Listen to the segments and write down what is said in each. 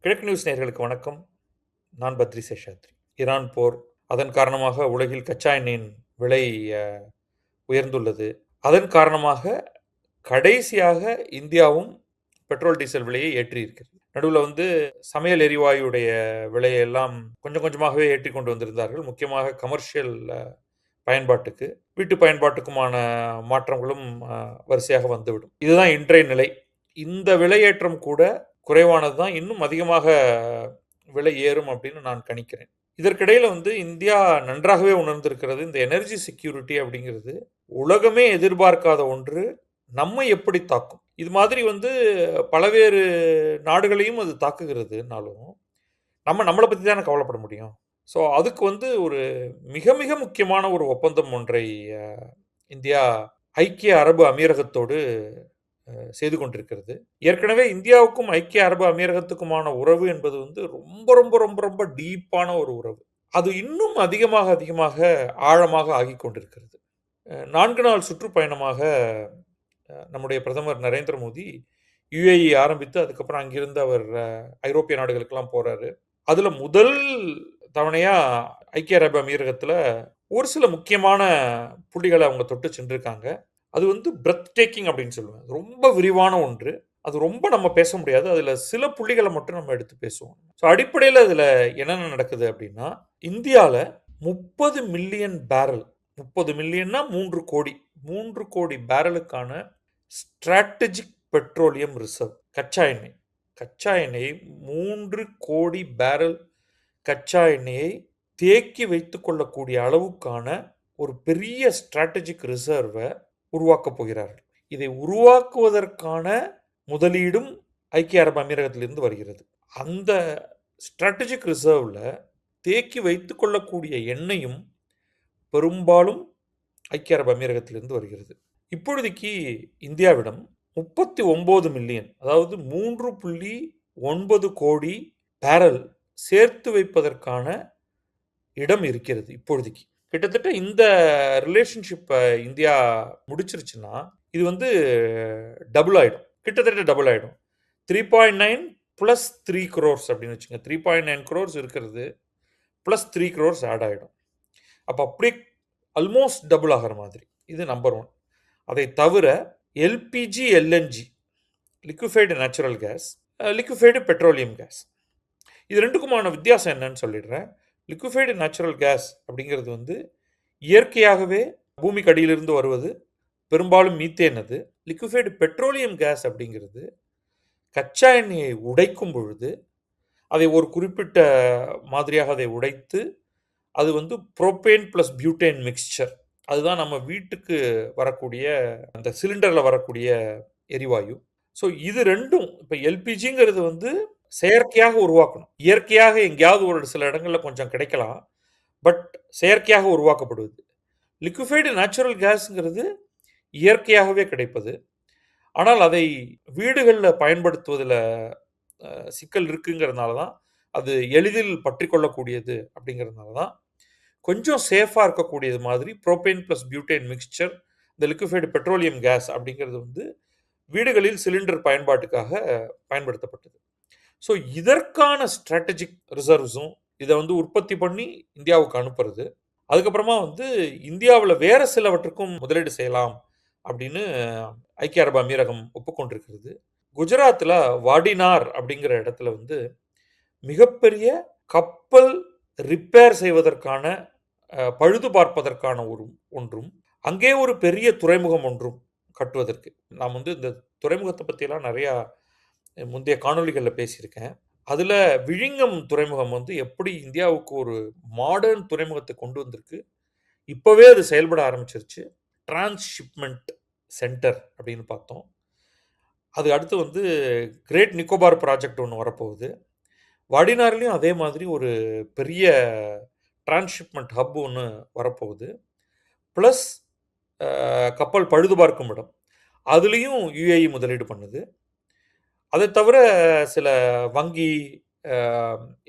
கிழக்கு நியூஸ் நேயர்களுக்கு வணக்கம். நான் பத்ரி சேஷாத்ரி. ஈரான் போர், அதன் காரணமாக உலகில் கச்சா எண்ணெயின் விலை அ, உயர்ந்துள்ளது. அதன் காரணமாக கடைசியாக இந்தியாவும் பெட்ரோல், டீசல் விலையை ஏற்றியிருக்கிறது. நடுவுல சமையல் எரிவாயுடைய விலையெல்லாம் கொஞ்சம் கொஞ்சமாகவே ஏற்றிக் கொண்டு வந்திருந்தார்கள். முக்கியமாக கமர்ஷியல் பயன்பாட்டுக்கு, வீட்டு பயன்பாட்டுக்குமான மாற்றங்களும் வரிசையாக வந்துவிடும். இதுதான் இன்றைய நிலை. இந்த விலையேற்றம் கூட குறைவானது தான். இன்னும் அதிகமாக விலை ஏறும் அப்படின்னு நான் கணிக்கிறேன். இதற்கிடையில இந்தியா நன்றாகவே உணர்ந்திருக்கிறது. இந்த எனர்ஜி செக்யூரிட்டி அப்படிங்கிறது உலகமே எதிர்பார்க்காத ஒன்று. நம்மை எப்படி தாக்கும்? இது மாதிரி பலவேறு நாடுகளையும் அது தாக்குகிறதுனாலும், நம்ம நம்மள பத்தி தானே கவலைப்பட முடியும். ஸோ அதுக்கு ஒரு மிக மிக முக்கியமான ஒரு ஒப்பந்தம் ஒன்றை அ இந்தியா ஐக்கிய அரபு அமீரகத்தோடு செய்து கொண்டிருக்கிறது. ஏற்கனவே இந்தியாவுக்கும் ஐக்கிய அரபு அமீரகத்துக்குமான உறவு என்பது ரொம்ப ரொம்ப ரொம்ப ரொம்ப டீப்பான ஒரு உறவு. அது இன்னும் அதிகமாக அதிகமாக ஆழமாக ஆகிக் கொண்டிருக்கிறது. 4 நாள் சுற்றுப்பயணமாக நம்முடைய பிரதமர் நரேந்திர மோடி யுஏஇ ஆரம்பித்து அதுக்கப்புறம் அங்கிருந்து அவர் ஐரோப்பிய நாடுகளுக்கெல்லாம் போறாரு. அதுல முதல் தவணையா ஐக்கிய அரபு அமீரகத்துல ஒரு சில முக்கியமான புள்ளிகளை அவங்க தொட்டு சென்றிருக்காங்க. அது பிரெத் டேக்கிங் அப்படின்னு சொல்லுவேன். ரொம்ப விரிவான ஒன்று. அது ரொம்ப நம்ம பேச முடியாது. அதுல சில புள்ளிகளை மட்டும் நம்ம எடுத்து பேசுவோம். ஸோ அடிப்படையில் அதுல என்னென்ன நடக்குது அப்படின்னா, இந்தியால 30 மில்லியன் பேரல், 30 மில்லியன்னா 3 கோடி, 3 கோடி பேரலுக்கான ஸ்ட்ராட்டஜிக் பெட்ரோலியம் ரிசர்வ், கச்சா எண்ணெய். கச்சா எண்ணெயை 3 கோடி பேரல் கச்சா எண்ணெயை தேக்கி வைத்துக் கொள்ளக்கூடிய அளவுக்கான ஒரு பெரிய ஸ்ட்ராட்டஜிக் ரிசர்வை உருவாக்கப் போகிறார்கள். இதை உருவாக்குவதற்கான முதலீடும் ஐக்கிய அரபு அமீரகத்திலிருந்து வருகிறது. அந்த ஸ்ட்ராட்டஜிக் ரிசர்வ்ல தேக்கி வைத்துக் கொள்ளக்கூடிய எண்ணெயும் பெரும்பாலும் ஐக்கிய அரபு அமீரகத்திலிருந்து வருகிறது. இப்பொழுதைக்கு இந்தியாவிடம் 39 மில்லியன், அதாவது 3.9 கோடி பேரல் சேர்த்து வைப்பதற்கான இடம் இருக்கிறது இப்பொழுதைக்கு. கிட்டத்தட்ட இந்த ரிலேஷன்ஷிப்பை இந்தியா முடிச்சிருச்சுன்னா, இது டபுள் ஆயிடும். கிட்டத்தட்ட டபுள் ஆயிடும். 3.9 + 3 crores அப்படின்னு வச்சுங்க. 3.9 crores இருக்கிறது + 3 crores ஆட் ஆயிடும். அப்போ அப்படியே ஆல்மோஸ்ட் டபுள் ஆகிற மாதிரி. இது நம்பர் 1. அதை தவிர LPG, LNG, liquefied natural gas, liquefied petroleum gas, இது ரெண்டுக்குமான வித்தியாசம் என்னன்னு சொல்லிடுறேன். லிக்விஃபைடு நேச்சுரல் கேஸ் அப்படிங்கிறது இயற்கையாகவே பூமிக்கு அடியிலிருந்து வருவது, பெரும்பாலும் மீத்தேன். அது லிக்விஃபைடு பெட்ரோலியம் கேஸ் அப்படிங்கிறது கச்சா எண்ணெயை உடைக்கும் பொழுது அதை ஒரு குறிப்பிட்ட மாதிரியாக அதை உடைத்து அது புரோப்பேன் ப்ளஸ் பியூட்டேன் மிக்ஸ்சர், அதுதான் நம்ம வீட்டுக்கு வரக்கூடிய அந்த சிலிண்டரில் வரக்கூடிய எரிவாயு. ஸோ இது ரெண்டும் இப்போ எல்பிஜிங்கிறது செயற்கையாக உருவாக்கணும். இயற்கையாக எங்கேயாவது ஒரு சில இடங்களில் கொஞ்சம் கிடைக்கலாம், பட் செயற்கையாக உருவாக்கப்படுவது. லிக்விஃபைடு நேச்சுரல் கேஸ்ங்கிறது இயற்கையாகவே கிடைப்பது. ஆனால் அதை வீடுகளில் பயன்படுத்துவதில் சிக்கல் இருக்குங்கிறதுனால தான், அது எளிதில் பற்றி கொள்ளக்கூடியது அப்படிங்கிறதுனால தான் கொஞ்சம் சேஃபாக இருக்கக்கூடியது மாதிரி புரோப்பேன் ப்ளஸ் பியூட்டேன் மிக்ஸ்சர், இந்த லிக்விஃபைடு பெட்ரோலியம் கேஸ் அப்படிங்கிறது வீடுகளில் சிலிண்டர் பயன்பாட்டுக்காக பயன்படுத்தப்பட்டது. ஸோ இதற்கான ஸ்ட்ராட்டஜிக் ரிசர்வ்ஸும் இதை உற்பத்தி பண்ணி இந்தியாவுக்கு அனுப்புறது. அதுக்கப்புறமா இந்தியாவில் வேற சிலவற்றுக்கும் முதலீடு செய்யலாம் அப்படின்னு ஐக்கிய அரபு அமீரகம் ஒப்புக்கொண்டிருக்கிறது. குஜராத்தில் வாடினார் அப்படிங்கிற இடத்துல மிகப்பெரிய கப்பல் ரிப்பேர் செய்வதற்கான, பழுது பார்ப்பதற்கான ஒன்றும், அங்கே ஒரு பெரிய துறைமுகம் ஒன்றும் கட்டுவதற்கு. நாம் இந்த துறைமுகத்தை பற்றியெல்லாம் நிறையா முந்தைய காணொலிகளில் பேசியிருக்கேன். அதில் விழிங்கம் துறைமுகம் எப்படி இந்தியாவுக்கு ஒரு மாடர்ன் துறைமுகத்தை கொண்டு வந்திருக்கு. இப்போவே அது செயல்பட ஆரம்பிச்சிருச்சு. டிரான்ஸ்ஷிப்மெண்ட் சென்டர் அப்படின்னு பார்த்தோம். அது அடுத்து கிரேட் நிக்கோபார் ப்ராஜெக்ட் ஒன்று வரப்போகுது. வாடினார்லேயும் அதே மாதிரி ஒரு பெரிய டிரான்ஸ்ஷிப்மெண்ட் ஹப் ஒன்று வரப்போகுது. ப்ளஸ் கப்பல் பழுது பார்க்கும் இடம், அதுலேயும் யுஏஇ முதலீடு பண்ணுது. அதை தவிர சில வங்கி,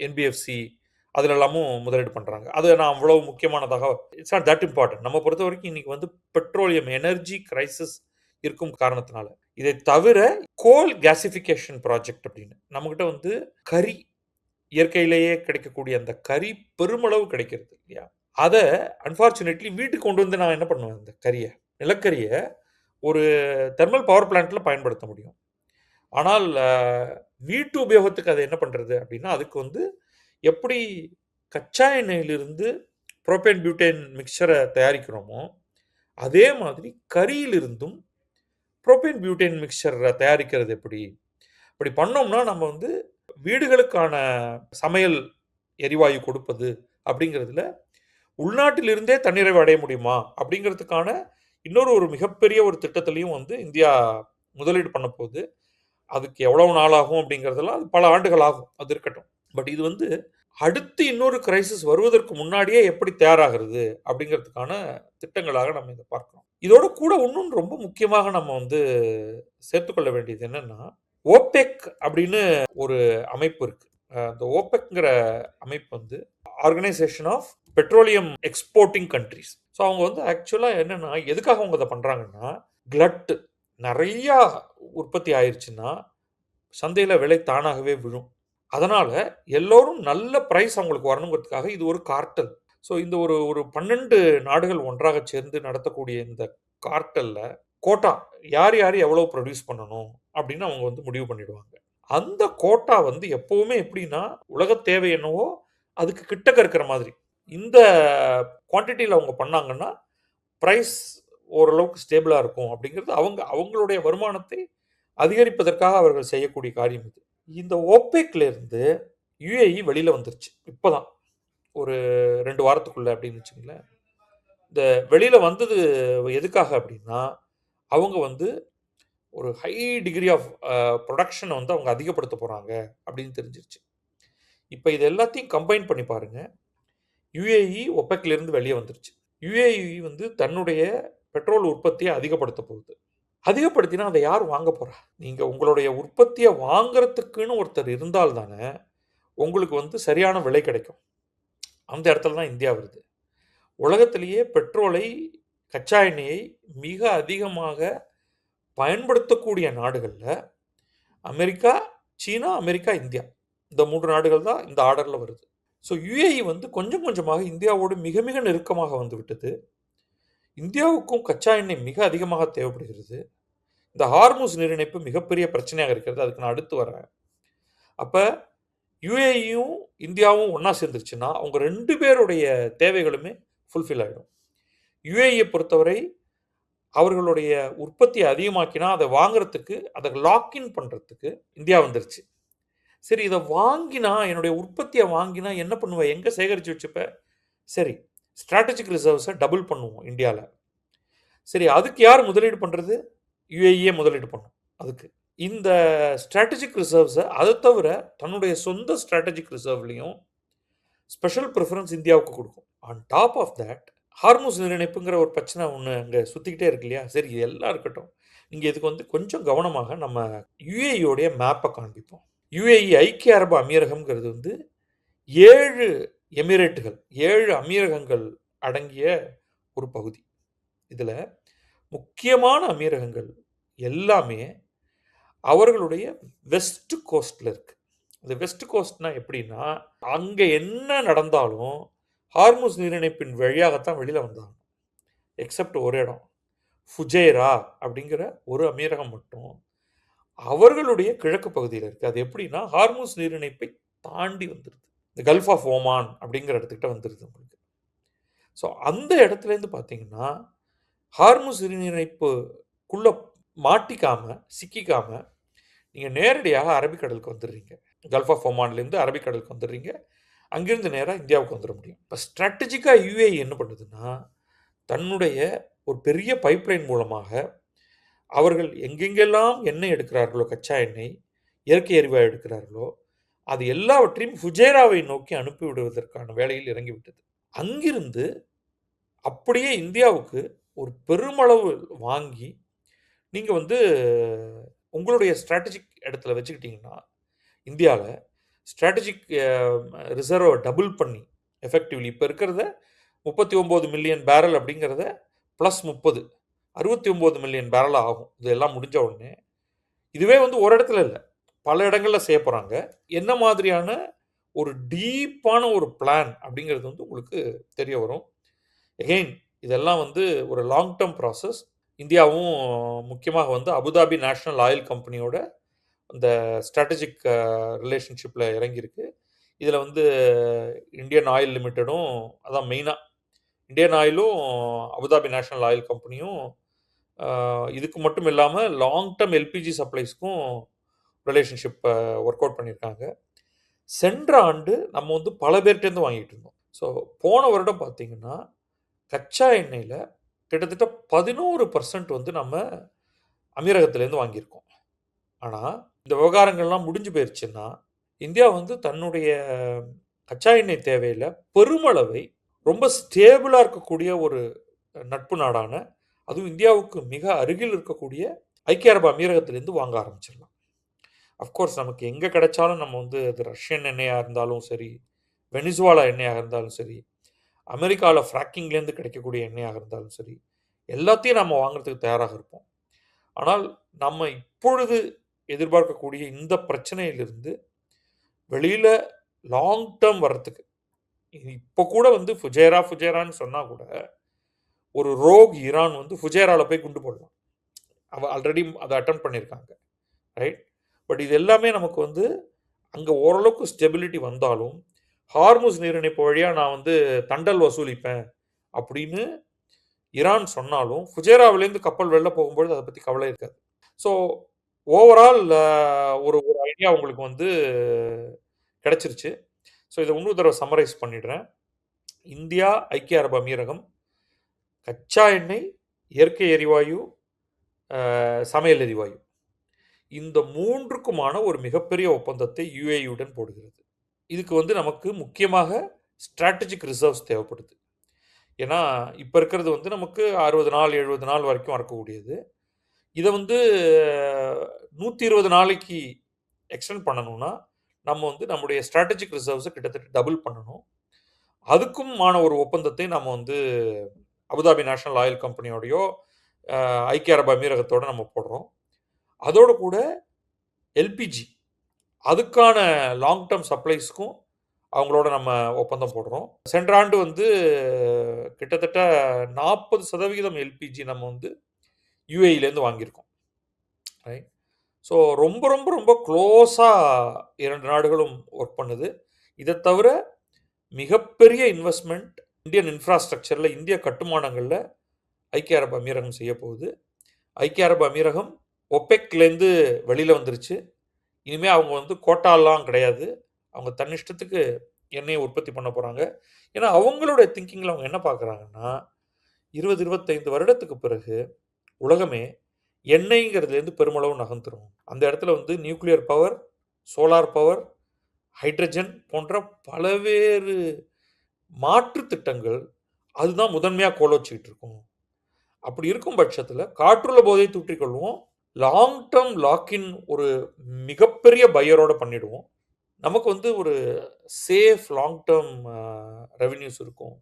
என்பிஎஃப்சி, அதில் எல்லாமும் முதலீடு பண்ணுறாங்க. அது நான் அவ்வளோ முக்கியமானதாக, இட்ஸ் நாட் தட் இம்பார்ட்டன்ட். நம்ம பொறுத்த வரைக்கும் இன்றைக்கி பெட்ரோலியம் எனர்ஜி கிரைசிஸ் இருக்கும் காரணத்தினால இதை தவிர கோல் கேசிஃபிகேஷன் ப்ராஜெக்ட் அப்படின்னு நம்மகிட்ட வந்து கரி இயற்கையிலேயே கிடைக்கக்கூடிய அந்த கரி பெருமளவு கிடைக்கிறது இல்லையா, அதை அன்ஃபார்ச்சுனேட்லி வீட்டுக்கு கொண்டு வந்து நான் என்ன பண்ணுவேன், அந்த கரியை நிலக்கரியை ஒரு தெர்மல் பவர் பிளான்ட்டில் பயன்படுத்த முடியும். ஆனால் வீட்டு உபயோகத்துக்கு அதை என்ன பண்ணுறது அப்படின்னா, அதுக்கு வந்து எப்படி கச்சா எண்ணெயிலிருந்து புரோபேன் பியூட்டேன் மிக்சரை தயாரிக்கிறோமோ அதே மாதிரி கரியிலிருந்தும் புரோபேன் பியூட்டேன் மிக்சர் தயாரிக்கிறது எப்படி, அப்படி பண்ணோம்னா நம்ம வந்து வீடுகளுக்கான சமையல் எரிவாயு கொடுப்பது அப்படிங்கிறதுல உள்நாட்டிலிருந்தே தன்னிறைவு அடைய முடியுமா அப்படிங்கிறதுக்கான இன்னொரு ஒரு மிகப்பெரிய ஒரு திட்டத்திலையும் வந்து இந்தியா முதலீடு பண்ண போகுது. அதுக்கு எவ்வளவு நாள் ஆகும் அப்படிங்கிறதெல்லாம் அது பல ஆண்டுகள் ஆகும், அது இருக்கட்டும். பட் இது வந்து அடுத்து இன்னொரு கிரைசிஸ் வருவதற்கு முன்னாடியே எப்படி தயாராகிறது அப்படிங்கிறதுக்கான திட்டங்களாக நம்ம இதை பார்க்கிறோம். இதோட கூட இன்னும் ரொம்ப முக்கியமாக நம்ம வந்து சேர்த்துக்கொள்ள வேண்டியது என்னன்னா, ஓபெக் அப்படின்னு ஒரு அமைப்பு இருக்கு. அந்த ஓபெக்ங்கிற அமைப்பு வந்து organisation of petroleum exporting countries. So அவங்க வந்து ஆக்சுவலாக என்னன்னா, எதுக்காக அவங்க அதை பண்ணுறாங்கன்னா, கிளட்டு நிறையா உற்பத்தி ஆயிடுச்சுன்னா சந்தையில் விலை தானாகவே விழும். அதனால் எல்லோரும் நல்ல ப்ரைஸ் அவங்களுக்கு வரணுங்கிறதுக்காக இது ஒரு கார்ட்டல். ஸோ இந்த ஒரு ஒரு 12 நாடுகள் ஒன்றாக சேர்ந்து நடத்தக்கூடிய இந்த கார்ட்டலில் கோட்டா யார் யார் எவ்வளோ ப்ரொடியூஸ் பண்ணணும் அப்படின்னு அவங்க வந்து முடிவு பண்ணிடுவாங்க. அந்த கோட்டா வந்து எப்போவுமே எப்படின்னா, உலக தேவை என்னவோ அதுக்கு கிட்டக்க இருக்கிற மாதிரி இந்த குவான்டிட்டியில் அவங்க பண்ணாங்கன்னா ப்ரைஸ் ஓரளவுக்கு ஸ்டேபிளாக இருக்கும் அப்படிங்கிறது அவங்களுடைய வருமானத்தை அதிகரிப்பதற்காக அவர்கள் செய்யக்கூடிய காரியம் இது. இந்த ஓபெக்லேருந்து யுஏஇ வெளியில் வந்துருச்சு இப்போதான், ஒரு 2 வாரத்துக்குள்ள அப்படின்னு வச்சுங்களேன். இந்த வெளியில் வந்தது எதுக்காக அப்படின்னா, அவங்க வந்து ஒரு ஹை டிகிரி ஆஃப் ப்ரொடக்ஷனை வந்து அவங்க அதிகப்படுத்த போகிறாங்க அப்படின்னு தெரிஞ்சிருச்சு. இப்போ இது எல்லாத்தையும் கம்பைன் பண்ணி பாருங்க, யுஏஇ ஒபெக்லேருந்து வெளியே வந்துருச்சு. யுஏஇ வந்து தன்னுடைய பெட்ரோல் உற்பத்தியை அதிகப்படுத்த போகுது. அதிகப்படுத்தினா அதை யார் வாங்க போகிறா? நீங்கள் உங்களுடைய உற்பத்தியை வாங்கிறதுக்குன்னு ஒருத்தர் இருந்தால் தானே உங்களுக்கு வந்து சரியான விலை கிடைக்கும். அந்த இடத்துல தான் இந்தியா வருது. உலகத்திலேயே பெட்ரோலை, கச்சா எண்ணெயை மிக அதிகமாக பயன்படுத்தக்கூடிய நாடுகளில் அமெரிக்கா, சீனா, அமெரிக்கா, இந்தியா, இந்த 3 நாடுகள் தான் இந்த ஆர்டரில் வருது. ஸோ யுஏஇ வந்து கொஞ்சம் கொஞ்சமாக இந்தியாவோடு மிக மிக நெருக்கமாக வந்து விட்டது. இந்தியாவுக்கும் கச்சா எண்ணெய் மிக அதிகமாக தேவைப்படுகிறது. இந்த ஹார்முஸ் நீரிணைப்பு மிகப்பெரிய பிரச்சனையாக இருக்கிறது. அதுக்கு நான் அடுத்து வரேன். அப்போ யுஏஇயும் இந்தியாவும் ஒன்றா சேர்ந்துருச்சுன்னா அவங்க 2 பேருடைய தேவைகளுமே ஃபுல்ஃபில் ஆகிடும். யுஏஇயை பொறுத்தவரை அவர்களுடைய உற்பத்தியை அதிகமாக்கினா அதை வாங்குறதுக்கு, அதை லாக்இன் பண்ணுறதுக்கு இந்தியா வந்துருச்சு. சரி, இதை வாங்கினா என்னுடைய உற்பத்தியை வாங்கினா என்ன பண்ணுவேன், எங்கே சேகரித்து வச்சுப்ப? சரி, ஸ்ட்ராட்டஜிக் ரிசர்வ்ஸை டபுள் பண்ணுவோம் இந்தியாவில். சரி, அதுக்கு யார் முதலீடு பண்ணுறது? யுஏஇயே முதலீடு பண்ணும். அதுக்கு இந்த ஸ்ட்ராட்டஜிக் ரிசர்வ்ஸை அதை தவிர தன்னுடைய சொந்த ஸ்ட்ராட்டஜிக் ரிசர்வ்லையும் ஸ்பெஷல் ப்ரிஃபரன்ஸ் இந்தியாவுக்கு கொடுக்கும். On top of that Hormuz நீரிணைப்புங்கிற ஒரு பிரச்சனை ஒன்று அங்கே சுற்றிக்கிட்டே இருக்கு இல்லையா? சரி, இது எல்லாம் இருக்கட்டும். இங்கே இதுக்கு வந்து கொஞ்சம் கவனமாக நம்ம யுஏஇயோடைய மேப்பை காண்பிப்போம். யுஏஇ ஐக்கிய அரபு அமீரகம்ங்கிறது வந்து 7 எமிரேட்டுகள், 7 அமீரகங்கள் அடங்கிய ஒரு பகுதி. இதில் முக்கியமான அமீரகங்கள் எல்லாமே அவர்களுடைய வெஸ்ட் கோஸ்டில் இருக்குது. இந்த வெஸ்ட் கோஸ்ட்னா எப்படின்னா, அங்கே என்ன நடந்தாலும் ஹார்முஸ் நீரிணைப்பின் வழியாகத்தான் வெளியில் வந்தாங்க. எக்ஸப்ட் ஒரு இடம், ஃபுஜேரா அப்படிங்கிற ஒரு அமீரகம் மட்டும் அவர்களுடைய கிழக்கு பகுதியில் இருக்குது. அது எப்படின்னா ஹார்முஸ் நீரிணைப்பை தாண்டி வந்துடுது. இந்த கல்ஃப் ஆஃப் ஓமான் அப்படிங்கிற இடத்துக்கிட்ட வந்துடுது உங்களுக்கு. ஸோ அந்த இடத்துலேருந்து பார்த்தீங்கன்னா ஹார்முஸ் நீரிணைப்புக்குள்ளே மாட்டிக்காமல் சிக்கிக்காமல் நீங்கள் நேரடியாக அரபிக்கடலுக்கு வந்துடுறீங்க. Gulf of ஒமான்லேருந்து அரபிக்கடலுக்கு வந்துடுறீங்க. அங்கேருந்து நேராக இந்தியாவுக்கு வந்துட முடியும். இப்போ ஸ்ட்ராட்டஜிக்காக யுஏஇ என்ன பண்ணுதுன்னா, தன்னுடைய ஒரு பெரிய பைப்லைன் மூலமாக அவர்கள் எங்கெங்கெல்லாம் எண்ணெய் எடுக்கிறார்களோ, கச்சா எண்ணெய், இயற்கை எரிவாயு எடுக்கிறார்களோ, அது எல்லாவற்றையும் ஃபுஜேராவை நோக்கி அனுப்பிவிடுவதற்கான வேலையில் இறங்கிவிட்டது. அங்கிருந்து அப்படியே இந்தியாவுக்கு ஒரு பெருமளவு வாங்கி நீங்கள் வந்து உங்களுடைய ஸ்ட்ராட்டஜிக் இடத்துல வச்சுக்கிட்டிங்கன்னா, இந்தியாவில் ஸ்ட்ராட்டஜிக் ரிசர்வை டபுள் பண்ணி எஃபெக்டிவ்லி இப்போ இருக்கிறத 39 மில்லியன் பேரல் அப்படிங்கிறத +30 69 மில்லியன் பேரல் ஆகும். இதெல்லாம் முடிஞ்ச உடனே இதுவே வந்து ஒரு இடத்துல இல்ல. பல இடங்கள்ல செய்ய போறாங்க. என்ன மாதிரியான ஒரு டீப்பான ஒரு பிளான் அப்படிங்கிறது வந்து உங்களுக்கு தெரிய வரும். எகைன் இதெல்லாம் வந்து ஒரு லாங் டெர்ம் ப்ராசஸ். இந்தியாவும் முக்கியமாக வந்து அபுதாபி நேஷனல் ஆயில் கம்பெனியோட அந்த ஸ்ட்ராட்டஜிக் ரிலேஷன்ஷிப்ல இறங்கியிருக்கு. இதுல வந்து இந்தியன் ஆயில் லிமிட்டெடும் அதான் மெயினா இந்தியன் ஆயிலும், அபுதாபி நேஷனல் ஆயில் கம்பெனியும் இதுக்கு மட்டும் இல்லாம லாங் டெர்ம் எல்பிஜி சப்ளைஸ்க்கும் ரிலேஷன்ஷிப் ஒர்க் அவுட் பண்ணியிருக்காங்க. சென்ற ஆண்டு நம்ம வந்து பல பேர்ட்டேருந்து வாங்கிட்டு இருந்தோம். ஸோ போன வருடம் பார்த்தீங்கன்னா, கச்சா எண்ணெயில கிட்டத்தட்ட 11% வந்து நம்ம அமீரகத்திலேருந்து வாங்கியிருக்கோம். ஆனா, இந்த விவகாரங்கள்லாம் முடிஞ்சு போயிருச்சுன்னா, இந்தியா வந்து தன்னுடைய கச்சா எண்ணெய் தேவையில பெருமளவை ரொம்ப ஸ்டேபிளா இருக்கக்கூடிய ஒரு நட்பு நாடான, அதுவும் இந்தியாவுக்கு மிக அருகில் இருக்கக்கூடிய ஐக்கிய அரபு அமீரகத்திலேருந்து வாங்க ஆரம்பிச்சிடலாம். அஃப்கோர்ஸ் நமக்கு எங்க கிடைச்சாலும் நம்ம வந்து அது ரஷ்யன் எண்ணெயா இருந்தாலும் சரி, வெனிசுவாலா எண்ணெயாக இருந்தாலும் சரி, அமெரிக்கால ஃப்ராக்கிங்லேருந்து கிடைக்கக்கூடிய எண்ணெயாக இருந்தாலும் சரி, எல்லாத்தையும் நம்ம வாங்குறதுக்கு தயாராக இருப்போம். ஆனால் நம்ம இப்பொழுது எதிர்பார்க்கக்கூடிய இந்த பிரச்சனையிலிருந்து வெளியில லாங் டெர்ம் வர்றதுக்கு, இப்போ கூட வந்து ஃபுஜேரான்னு சொன்னா கூட, ஒரு ரோக் ஈரான் வந்து ஃபுஜேரால போய் குண்டு போடலாம். ஆல்ரெடி அத அட்டெம்ப்ட் பண்ணியிருக்காங்க. ரைட்? பட் இது எல்லாமே நமக்கு வந்து அங்க ஓரளவுக்கு ஸ்டெபிலிட்டி வந்தாலும், ஹார்முஸ் நீரிணைப்பு வழியா நான் வந்து தண்டல் வசூலிப்பேன் அப்படின்னு ஈரான் சொன்னாலும், ஃபுஜேராவிலேருந்து கப்பல் வெளில போகும்பொழுது அத பத்தி கவலை இருக்காது. ஸோ ஓவரால் ஒரு ஒரு ஐடியா உங்களுக்கு வந்து கிடைச்சிருச்சு. ஸோ இத இன்னொரு தடவ சம்மரைஸ் பண்ணிடுறேன். இந்தியா, ஐக்கிய அரபு அமீரகம், கச்சா எண்ணெய், இயற்கை எரிவாயு, சமையல் எரிவாயு. இந்த 3க்குமான ஒரு மிகப்பெரிய ஒப்பந்தத்தை யுஏஇயுடன் போடுகிறது. இதுக்கு வந்து நமக்கு முக்கியமாக ஸ்ட்ராட்டஜிக் ரிசர்வ்ஸ் தேவைப்படுது. ஏன்னா, இப்ப இருக்கிறது வந்து நமக்கு 60 நாள், 70 நாள் வரைக்கும் இருக்கக்கூடியது. இத வந்து 120 நாளைக்கு எக்ஸ்டெண்ட் பண்ணணும்னா, நம்ம வந்து நம்முடைய ஸ்ட்ராட்டஜிக் ரிசர்வ்ஸ கிட்டத்தட்ட டபுள் பண்ணணும். அதுக்குமான ஒரு ஒப்பந்தத்தை நம்ம வந்து அபுதாபி நேஷனல் ஆயில் கம்பெனியோடயோ, ஐக்கிய அரபு அமீரகத்தோட நம்ம போடுறோம். அதோட கூட எல்பிஜி அதுக்கான லாங் டெர்ம் சப்ளைஸ்க்கும் அவங்களோட நம்ம ஒப்பந்தம் போடுறோம். சென்ற ஆண்டு வந்து கிட்டத்தட்ட 40% எல்பிஜி நம்ம வந்து யுஏஇலேருந்து வாங்கியிருக்கோம். ரைட்? ஸோ ரொம்ப ரொம்ப ரொம்ப க்ளோஸா 2 நாடுகளும் ஒர்க் பண்ணுது. இத தவிர மிகப்பெரிய இன்வெஸ்ட்மென்ட் இந்தியன் இன்ஃப்ராஸ்ட்ரக்சர்ல, இந்திய கட்டுமானங்கள்ல ஐக்கிய அரபு அமீரகம் செய்யப்போகுது. ஐக்கிய அரபு அமீரகம் ஒபெக்லேருந்து வெளியில வந்துருச்சு. இனிமே அவங்க வந்து கோட்டாலாம் கிடையாது. அவங்க தன்னிஷ்டத்துக்கு எண்ணெயை உற்பத்தி பண்ண போறாங்க. ஏன்னா, அவங்களுடைய திங்கிங்ல அவங்க என்ன பார்க்குறாங்கன்னா, 20, 25 வருடத்துக்கு பிறகு உலகமே எண்ணெய்ங்கிறதுலேருந்து பெருமளவு நகர்ந்துரும். அந்த இடத்துல வந்து nuclear power, solar power, hydrogen போன்ற பலவேறு மாற்று திட்டங்கள் அதுதான் முதன்மையா கோலோச்சிக்கிட்டு இருக்கும். அப்படி இருக்கும் பட்சத்துல காற்றுள்ள போதை தூற்றிக் கொள்வோம். லாங் டெர்ம் லாக்-இன் ஒரு மிகப்பெரிய பையரோட பண்ணிடுவோம். நமக்கு வந்து ஒரு சேஃப் லாங் டெர்ம் ரெவென்யூஸ் இருக்கும்.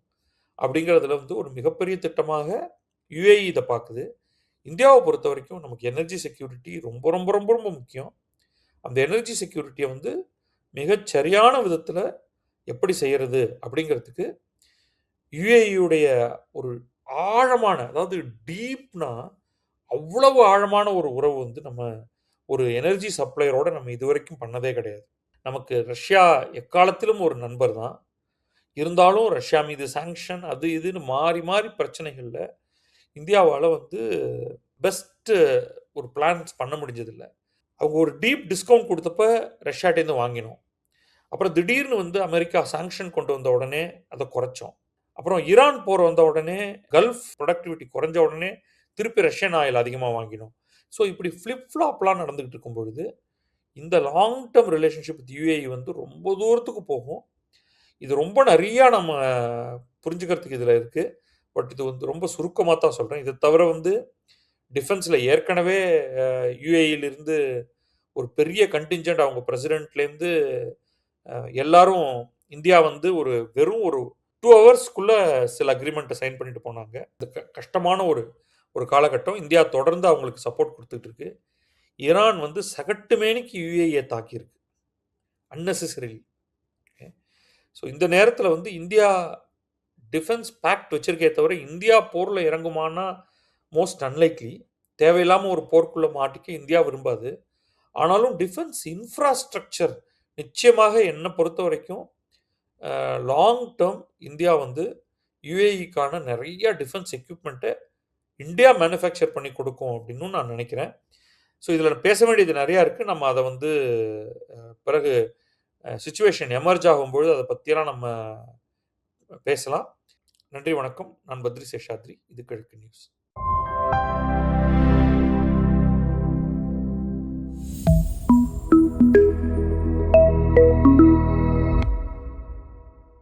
அப்படிங்கிறதுல வந்து ஒரு மிகப்பெரிய திட்டமாக யுஏஇ இத பார்க்குது. இந்தியாவ பொறுத்தவரைக்கும் நமக்கு எனர்ஜி செக்யூரிட்டி ரொம்ப ரொம்ப ரொம்ப ரொம்ப முக்கியம். அந்த எனர்ஜி செக்யூரிட்டிய வந்து மிகச் சரியான விதத்துல எப்படி செய்யறது அப்படிங்கிறதுக்கு யுஏஇயுடைய ஒரு ஆழமான அதாவது டீப்னா அவ்வளவு ஆழமான ஒரு உறவு வந்து நம்ம ஒரு எனர்ஜி சப்ளையரோட நம்ம இதுவரைக்கும் பண்ணதே கிடையாது. நமக்கு ரஷ்யா எக்காலத்திலும் ஒரு நண்பர் தான். இருந்தாலும் ரஷ்யா மீது சாங்ஷன் அது இதுன்னு மாறி மாறி பிரச்சனைகள்ல இந்தியாவால வந்து பெஸ்ட் ஒரு பிளான்ஸ் பண்ண முடிஞ்சதில்ல. அவங்க ஒரு டீப் டிஸ்கவுண்ட் குடுத்தப்ப ரஷ்யாட்டேருந்து வாங்கினோம். அப்புறம் திடீர்னு வந்து அமெரிக்கா சாங்ஷன் கொண்டு வந்த உடனே அத குறைச்சோம். அப்புறம் ஈரான் போர் வந்த உடனே கல்ஃப் புரொடக்டிவிட்டி குறைஞ்ச உடனே திருப்பி ரஷ்யன் ஆயில் அதிகமா வாங்கினோம். ஸோ இப்படி ஃபிளிப் ஃப்ளாப்லாம் நடந்துகிட்டு இருக்கும் பொழுது, இந்த long term relationship with UAE வந்து ரொம்ப தூரத்துக்கு போகும். இது ரொம்ப நெறையா நம்ம புரிஞ்சுக்கிறதுக்கு இதுல இருக்கு. பட் இது வந்து ரொம்ப சுருக்கமா தான் சொல்றேன். இத தவிர வந்து டிஃபென்ஸ்ல ஏற்கனவே யுஏஇலிருந்து ஒரு பெரிய கன்டின்ஜென்ட் அவங்க பிரசிடென்ட்லேருந்து எல்லாரும் இந்தியா வந்து ஒரு வெறும் ஒரு 2 ஹவர்ஸ்க்குள்ள சில அக்ரீமெண்ட்ட சைன் பண்ணிட்டு போனாங்க. இது கஷ்டமான ஒரு ஒரு காலகட்டம். இந்தியா தொடர்ந்து அவங்களுக்கு சப்போர்ட் குடுத்துட்டு இருக்கு. ஈரான் வந்து சகட்டுமேனிக்கு யுஏஇயை தாக்கியிருக்கு அன்னெசரிலி. ஸோ இந்த நேரத்தில் வந்து இந்தியா டிஃபென்ஸ் பேக்ட் வச்சிருக்கே தவிர இந்தியா போரில் இறங்குமானா மோஸ்ட் அன்லைக்லி. தேவையில்லாமல் ஒரு போர்க்குள்ளே மாட்டிக்க இந்தியா விரும்பாது. ஆனாலும் டிஃபென்ஸ் இன்ஃப்ராஸ்ட்ரக்சர் நிச்சயமாக என்னை பொறுத்த வரைக்கும் லாங் டேர்ம் இந்தியா வந்து யுஏஇக்கான நிறைய டிஃபென்ஸ் எக்யூப்மெண்ட்டை இந்தியா மேனுஃபேக்சர் பண்ணி கொடுக்கும் அப்படின்னு நான் நினைக்கிறேன். ஸோ இதில் பேச வேண்டியது நிறையா இருக்குது. நம்ம அதை வந்து பிறகு சிச்சுவேஷன் எமர்ஜ் ஆகும்பொழுது அதை பற்றியெல்லாம் நம்ம பேசலாம். நன்றி, வணக்கம். நான் பத்ரி சேஷாத்ரி. இது கிழக்கு நியூஸ்.